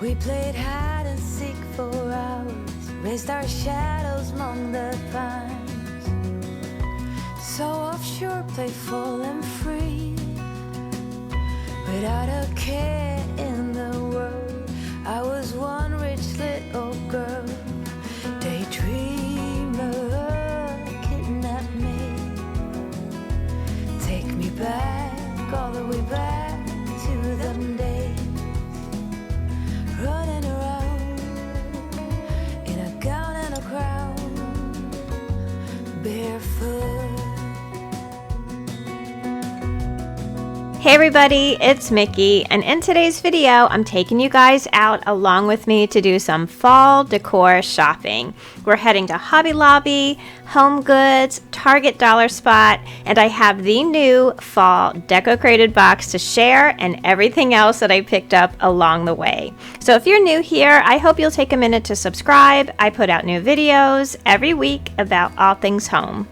We played hide and seek for hours, raised our shadows among the pines. So offshore, playful and free, without a care in the world. I was one rich little girl, daydreamer, kidnap me. Take me back, all the way back to them days, running around in a gown and a crown, barefoot. Hey everybody, it's Mickey, and in today's video, I'm taking you guys out along with me to do some fall decor shopping. We're heading to Hobby Lobby, HomeGoods, Target Dollar Spot, and I have the new fall Decocrated box to share and everything else that I picked up along the way. So if you're new here, I hope you'll take a minute to subscribe. I put out new videos every week about all things home.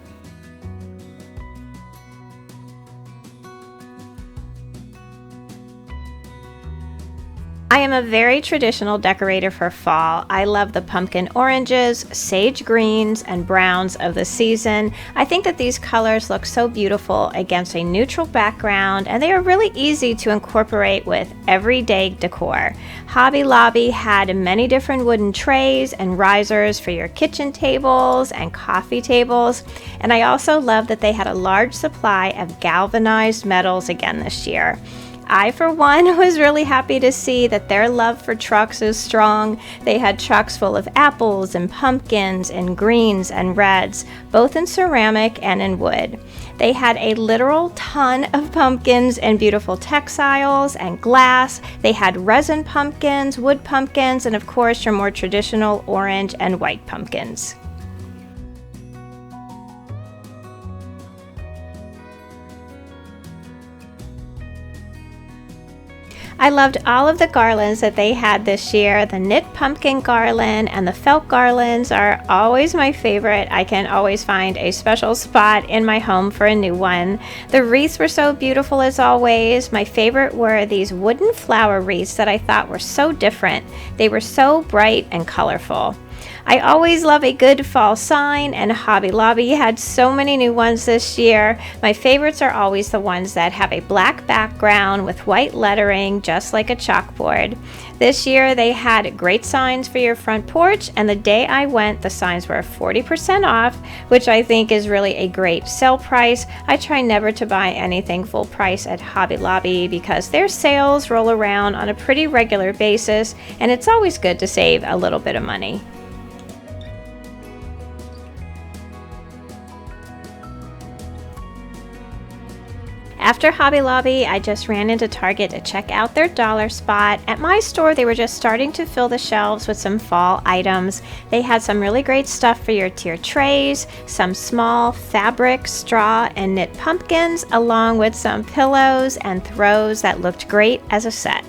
I am a very traditional decorator for fall. I love the pumpkin oranges, sage greens, and browns of the season. I think that these colors look so beautiful against a neutral background, and they are really easy to incorporate with everyday decor. Hobby Lobby had many different wooden trays and risers for your kitchen tables and coffee tables, and I also love that they had a large supply of galvanized metals again this year. I, for one, was really happy to see that their love for trucks is strong. They had trucks full of apples and pumpkins and greens and reds, both in ceramic and in wood. They had a literal ton of pumpkins and beautiful textiles and glass. They had resin pumpkins, wood pumpkins, and of course your more traditional orange and white pumpkins. I loved all of the garlands that they had this year. The knit pumpkin garland and the felt garlands are always my favorite. I can always find a special spot in my home for a new one. The wreaths were so beautiful as always. My favorite were these wooden flower wreaths that I thought were so different. They were so bright and colorful. I always love a good fall sign, and Hobby Lobby had so many new ones this year. My favorites are always the ones that have a black background with white lettering, just like a chalkboard. This year they had great signs for your front porch, and the day I went, the signs were 40% off, which I think is really a great sale price. I try never to buy anything full price at Hobby Lobby because their sales roll around on a pretty regular basis, and it's always good to save a little bit of money. After Hobby Lobby, I just ran into Target to check out their dollar spot. At my store, they were just starting to fill the shelves with some fall items. They had some really great stuff for your tier trays, some small fabric, straw, and knit pumpkins, along with some pillows and throws that looked great as a set.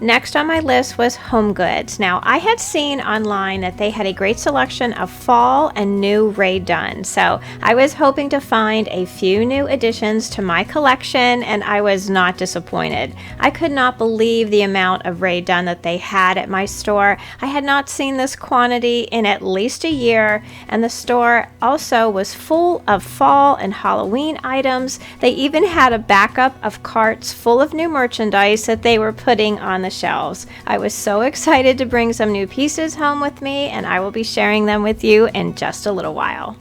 Next on my list was HomeGoods. Now, I had seen online that they had a great selection of fall and new Rae Dunn, so I was hoping to find a few new additions to my collection, and I was not disappointed. I could not believe the amount of Rae Dunn that they had at my store. I had not seen this quantity in at least a year, and the store also was full of fall and Halloween items. They even had a backup of carts full of new merchandise that they were putting on the shelves. I was so excited to bring some new pieces home with me, and I will be sharing them with you in just a little while.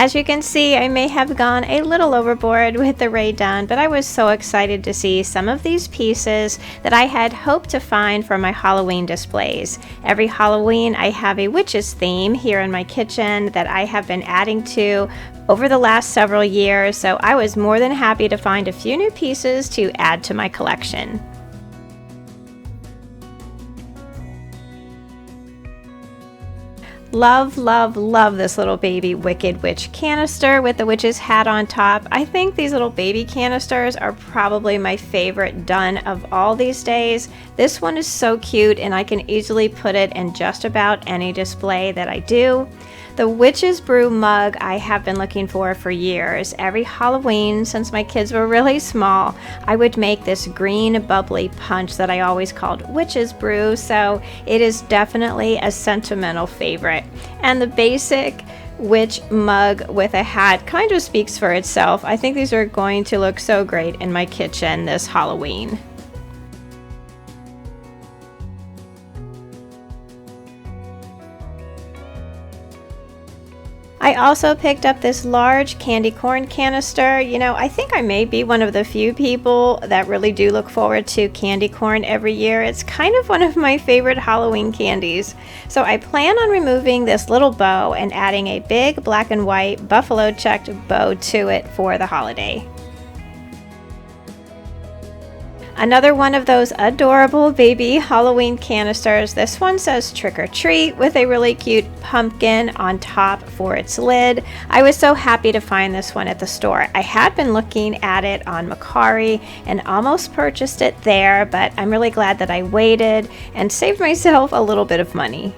As you can see, I may have gone a little overboard with the Rae Dunn, but I was so excited to see some of these pieces that I had hoped to find for my Halloween displays. Every Halloween I have a witch's theme here in my kitchen that I have been adding to over the last several years, so I was more than happy to find a few new pieces to add to my collection. Love, love, love this little baby Wicked Witch canister with the witch's hat on top. I think these little baby canisters are probably my favorite Dunn of all these days. This one is so cute and I can easily put it in just about any display that I do. The Witch's Brew mug I have been looking for years. Every Halloween since my kids were really small, I would make this green bubbly punch that I always called Witch's Brew, so it is definitely a sentimental favorite. And the basic witch mug with a hat kind of speaks for itself. I think these are going to look so great in my kitchen this Halloween. I also picked up this large candy corn canister. You know, I think I may be one of the few people that really do look forward to candy corn every year. It's kind of one of my favorite Halloween candies. So I plan on removing this little bow and adding a big black and white buffalo checked bow to it for the holiday. Another one of those adorable baby Halloween canisters. This one says trick or treat with a really cute pumpkin on top for its lid. I was so happy to find this one at the store. I had been looking at it on Macari and almost purchased it there, but I'm really glad that I waited and saved myself a little bit of money.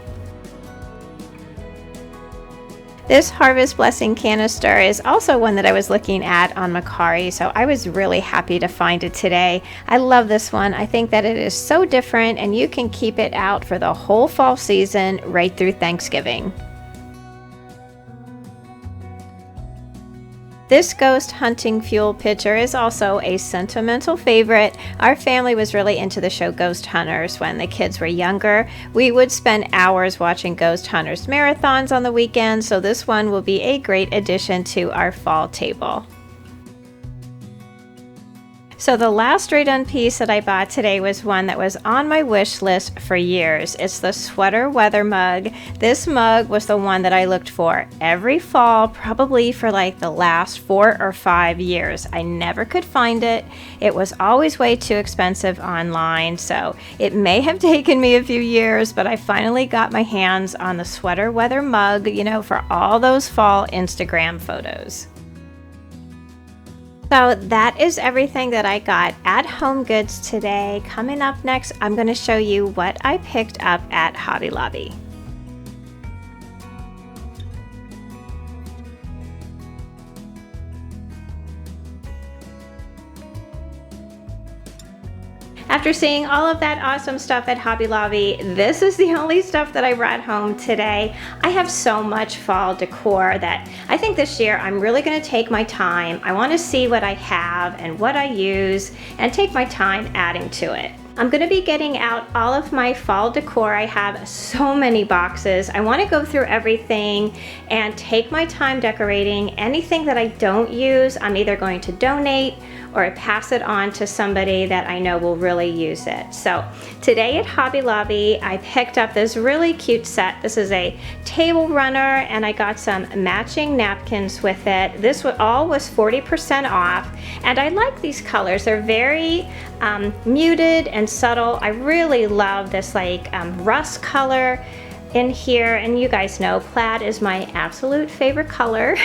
This Harvest Blessing canister is also one that I was looking at on Macari, so I was really happy to find it today. I love this one. I think that it is so different and you can keep it out for the whole fall season right through Thanksgiving. This ghost hunting fuel pitcher is also a sentimental favorite. Our family was really into the show Ghost Hunters when the kids were younger. We would spend hours watching Ghost Hunters marathons on the weekends, so this one will be a great addition to our fall table. So the last Rae Dunn piece that I bought today was one that was on my wish list for years. It's the sweater weather mug. This mug was the one that I looked for every fall, probably for like the last 4 or 5 years. I never could find it. It was always way too expensive online, so it may have taken me a few years, but I finally got my hands on the sweater weather mug, you know, for all those fall Instagram photos. So that is everything that I got at HomeGoods today. Coming up next, I'm going to show you what I picked up at Hobby Lobby. After seeing all of that awesome stuff at Hobby Lobby, this is the only stuff that I brought home today. I have so much fall decor that I think this year I'm really going to take my time. I want to see what I have and what I use and take my time adding to it. I'm going to be getting out all of my fall decor. I have so many boxes. I want to go through everything and take my time decorating. Anything that I don't use, I'm either going to donate or pass it on to somebody that I know will really use it. So today at Hobby Lobby, I picked up this really cute set. This is a table runner and I got some matching napkins with it. This all was 40% off and I like these colors. They're very muted and subtle. I really love this like rust color in here, and you guys know plaid is my absolute favorite color.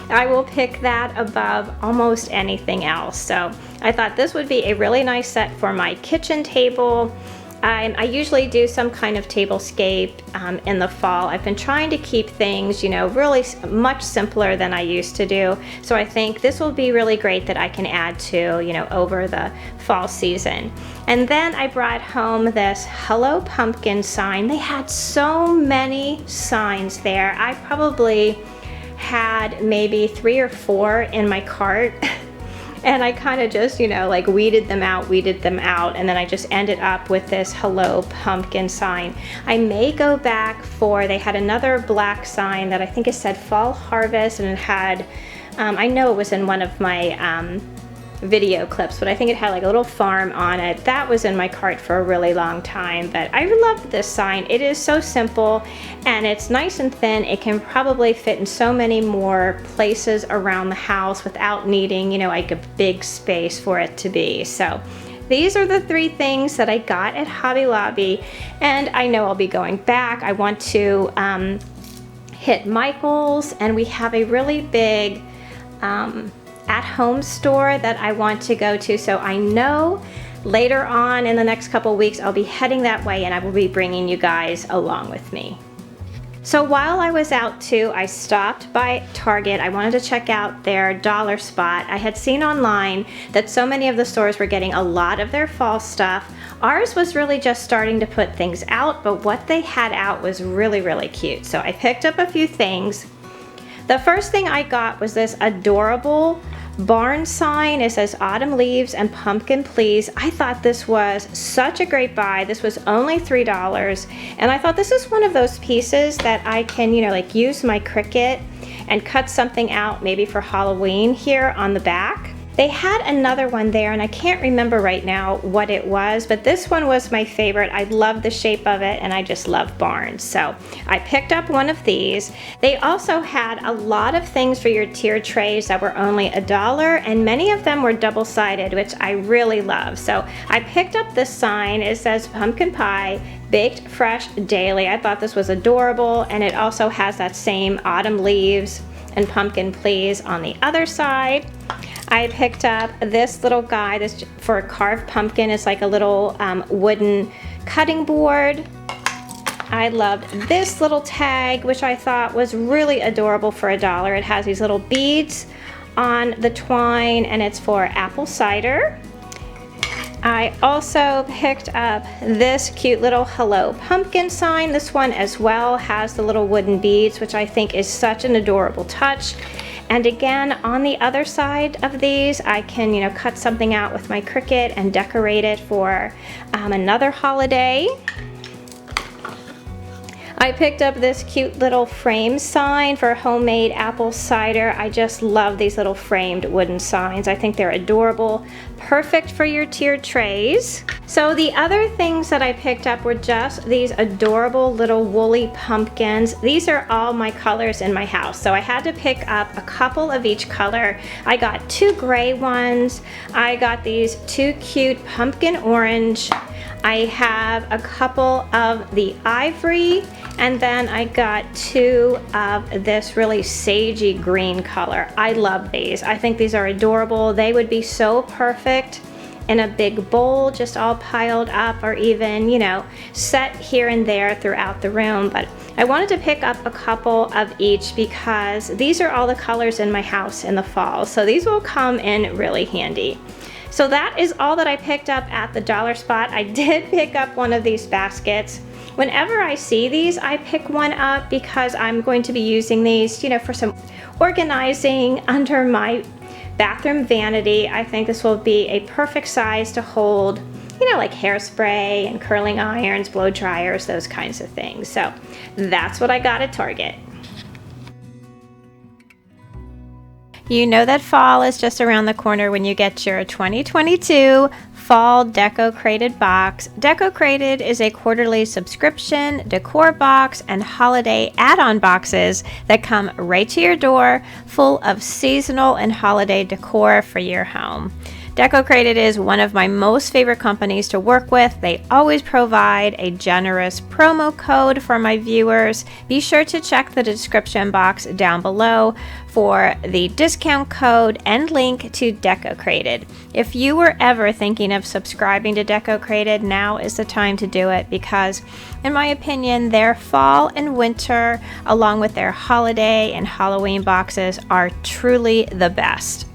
I will pick that above almost anything else. So I thought this would be a really nice set for my kitchen table. I usually do some kind of tablescape in the fall. I've been trying to keep things, you know, really much simpler than I used to do. So I think this will be really great that I can add to, you know, over the fall season. And then I brought home this Hello Pumpkin sign. They had so many signs there. I probably had maybe 3 or 4 in my cart. and I kind of just, you know, like weeded them out, and then I just ended up with this Hello Pumpkin sign. I may go back for, they had another black sign that I think it said Fall Harvest, and it had, I know it was in one of my video clips, but I think it had like a little farm on it. That was in my cart for a really long time, but I love this sign. It is so simple and it's nice and thin. It can probably fit in so many more places around the house without needing, you know, like a big space for it to be. So these are the 3 things that I got at Hobby Lobby, and I know I'll be going back. I want to hit Michael's, and we have a really big at-home store that I want to go to, so I know later on in the next couple weeks I'll be heading that way, and I will be bringing you guys along with me. So while I was out too, I stopped by Target. I wanted to check out their dollar spot. I had seen online that so many of the stores were getting a lot of their fall stuff. Ours was really just starting to put things out, but what they had out was really, really cute. So I picked up a few things. The first thing I got was this adorable barn sign. It says autumn leaves and pumpkin please. I thought this was such a great buy. This was only $3, and I thought this is one of those pieces that I can, you know, like use my Cricut and cut something out maybe for Halloween here on the back. They had another one there, and I can't remember right now what it was, but this one was my favorite. I love the shape of it, and I just love barns. So I picked up one of these. They also had a lot of things for your tier trays that were only $1, and many of them were double-sided, which I really love. So I picked up this sign. It says pumpkin pie, baked fresh daily. I thought this was adorable, and it also has that same autumn leaves and pumpkin please on the other side. I picked up this little guy, this for a carved pumpkin. It's like a little wooden cutting board. I loved this little tag, which I thought was really adorable for $1. It has these little beads on the twine, and it's for apple cider. I also picked up this cute little Hello Pumpkin sign. This one as well has the little wooden beads, which I think is such an adorable touch. And again, on the other side of these, I can, you know, cut something out with my Cricut and decorate it for another holiday. I picked up this cute little frame sign for homemade apple cider. I just love these little framed wooden signs. I think they're adorable, perfect for your tiered trays. So the other things that I picked up were just these adorable little woolly pumpkins. These are all my colors in my house, so I had to pick up a couple of each color. I got 2 gray ones. I got these 2 cute pumpkin orange. I have a couple of the ivory, and then I got 2 of this really sagey green color. I love these. I think these are adorable. They would be so perfect in a big bowl, just all piled up, or even, you know, set here and there throughout the room. But I wanted to pick up a couple of each because these are all the colors in my house in the fall, so these will come in really handy. So that is all that I picked up at the dollar spot. I did pick up one of these baskets. Whenever I see these, I pick one up because I'm going to be using these, you know, for some organizing under my bathroom vanity. I think this will be a perfect size to hold, you know, like hairspray and curling irons, blow dryers, those kinds of things. So that's what I got at Target. You know that fall is just around the corner when you get your 2022 Fall Decocrated box. Decocrated is a quarterly subscription, decor box, and holiday add-on boxes that come right to your door, full of seasonal and holiday decor for your home. Decocrated is one of my most favorite companies to work with. They always provide a generous promo code for my viewers. Be sure to check the description box down below for the discount code and link to Decocrated. If you were ever thinking of subscribing to Decocrated, now is the time to do it because, in my opinion, their fall and winter, along with their holiday and Halloween boxes, are truly the best.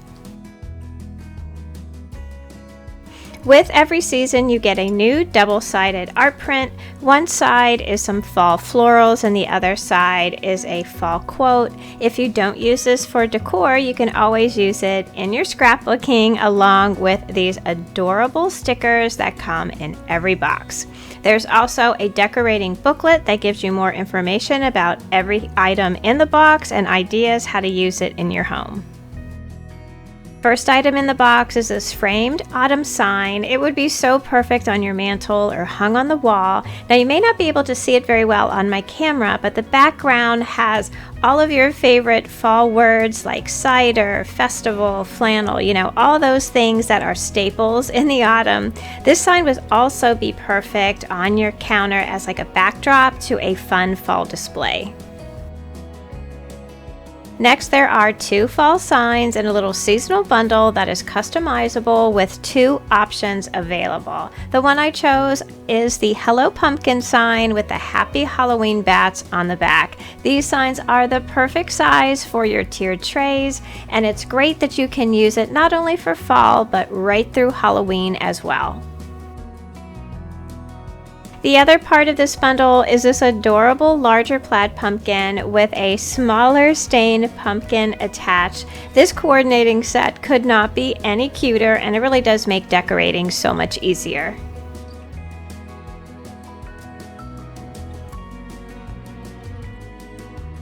With every season, you get a new double-sided art print. One side is some fall florals and the other side is a fall quote. If you don't use this for decor, you can always use it in your scrapbooking along with these adorable stickers that come in every box. There's also a decorating booklet that gives you more information about every item in the box and ideas how to use it in your home. First item in the box is this framed autumn sign. It would be so perfect on your mantle or hung on the wall. Now you may not be able to see it very well on my camera, but the background has all of your favorite fall words like cider, festival, flannel, all those things that are staples in the autumn. This sign would also be perfect on your counter as like a backdrop to a fun fall display. Next, there are 2 fall signs in a little seasonal bundle that is customizable with 2 options available. The one I chose is the Hello Pumpkin sign with the Happy Halloween bats on the back. These signs are the perfect size for your tiered trays, and it's great that you can use it not only for fall, but right through Halloween as well. The other part of this bundle is this adorable larger plaid pumpkin with a smaller stained pumpkin attached. This coordinating set could not be any cuter, and it really does make decorating so much easier.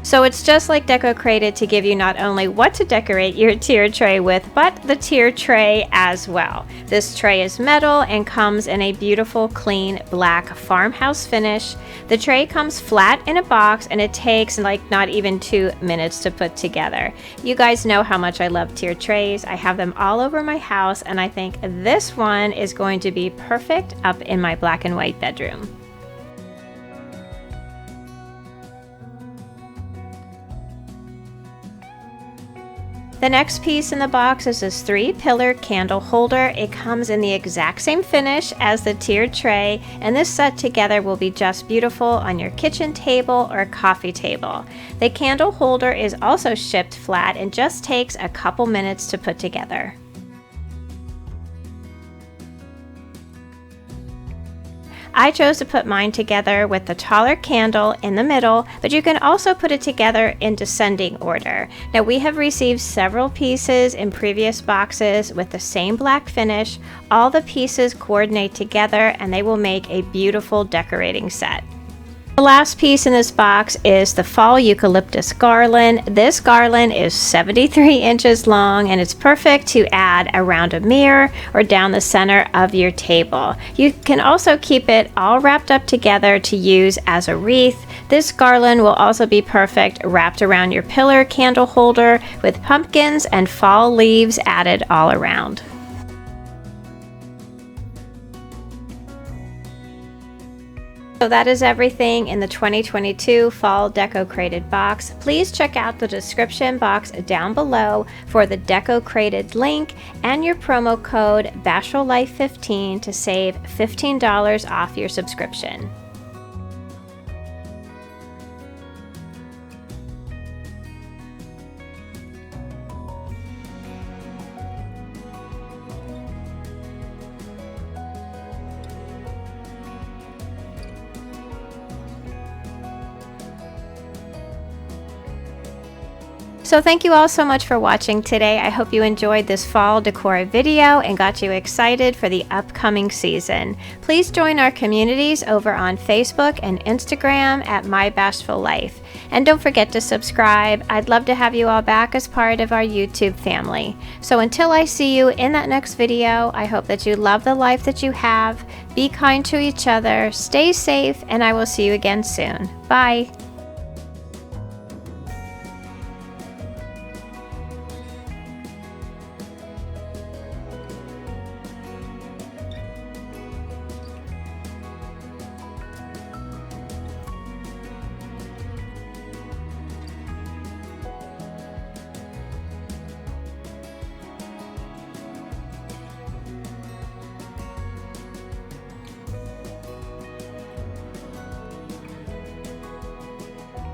So it's just like Decocrated to give you not only what to decorate your tiered tray with, but the tiered tray as well. This tray is metal and comes in a beautiful clean black farmhouse finish. The tray comes flat in a box and it takes like not even 2 minutes to put together. You guys know how much I love tiered trays. I have them all over my house, and I think this one is going to be perfect up in my black and white bedroom. The next piece in the box is this 3-pillar candle holder. It comes in the exact same finish as the tiered tray, and this set together will be just beautiful on your kitchen table or coffee table. The candle holder is also shipped flat and just takes a couple minutes to put together. I chose to put mine together with the taller candle in the middle, but you can also put it together in descending order. Now we have received several pieces in previous boxes with the same black finish. All the pieces coordinate together and they will make a beautiful decorating set. The last piece in this box is the fall eucalyptus garland. This garland is 73 inches long and it's perfect to add around a mirror or down the center of your table. You can also keep it all wrapped up together to use as a wreath. This garland will also be perfect wrapped around your pillar candle holder with pumpkins and fall leaves added all around. So that is everything in the 2022 Fall Decocrated box. Please check out the description box down below for the Decocrated link and your promo code BashfulLife15 to save $15 off your subscription. So thank you all so much for watching today. I hope you enjoyed this fall decor video and got you excited for the upcoming season. Please join our communities over on Facebook and Instagram at My Bashful Life. And don't forget to subscribe. I'd love to have you all back as part of our YouTube family. So until I see you in that next video, I hope that you love the life that you have, be kind to each other, stay safe, and I will see you again soon. Bye.